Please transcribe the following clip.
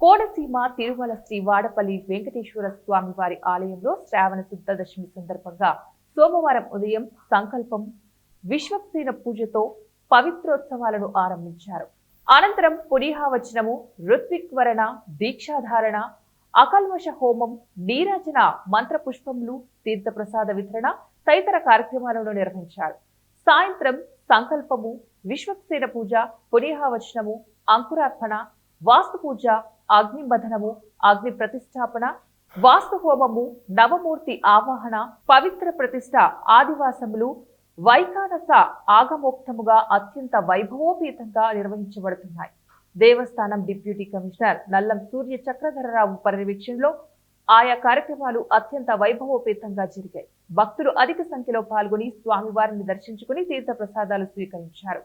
కోనసీమ తిరుమల శ్రీ వాడపల్లి వెంకటేశ్వర స్వామి వారి ఆలయంలో శ్రావణ శుద్ధ దశమి సందర్భంగా సోమవారం ఉదయం సంకల్పం విశ్వక్సేన పూజతో పవిత్రోత్సవాలను ఆరంభించారు. అనంతరం పునీహావచనము, ఋత్విక్వరణ, దీక్షాధారణ, అకల్మష హోమం, నీరాజన, మంత్రపుష్పములు, తీర్థప్రసాద వితరణ తదితర కార్యక్రమాలను నిర్వహించారు. సాయంత్రం సంకల్పము, విశ్వక్సేన పూజ, పునీహావచనము, అంకురార్పణ, వాస్తు పూజ, అగ్నిబధనము, అగ్ని ప్రతిష్టాపన, వాస్తు హోమము, నవమూర్తి ఆవాహన, పవిత్ర ప్రతిష్ట, ఆదివాసములు, వైఖానస ఆగమోక్తముగా అత్యంత వైభవోపేతంగా నిర్వహించబడుతున్నాయి. దేవస్థానం డిప్యూటీ కమిషనర్ నల్లం సూర్య చక్రధరరావు పర్యవేక్షణలో ఆయా కార్యక్రమాలు అత్యంత వైభవోపేతంగా జరిగాయి. భక్తులు అధిక సంఖ్యలో పాల్గొని స్వామివారిని దర్శించుకుని తీర్థ ప్రసాదాలు స్వీకరించారు.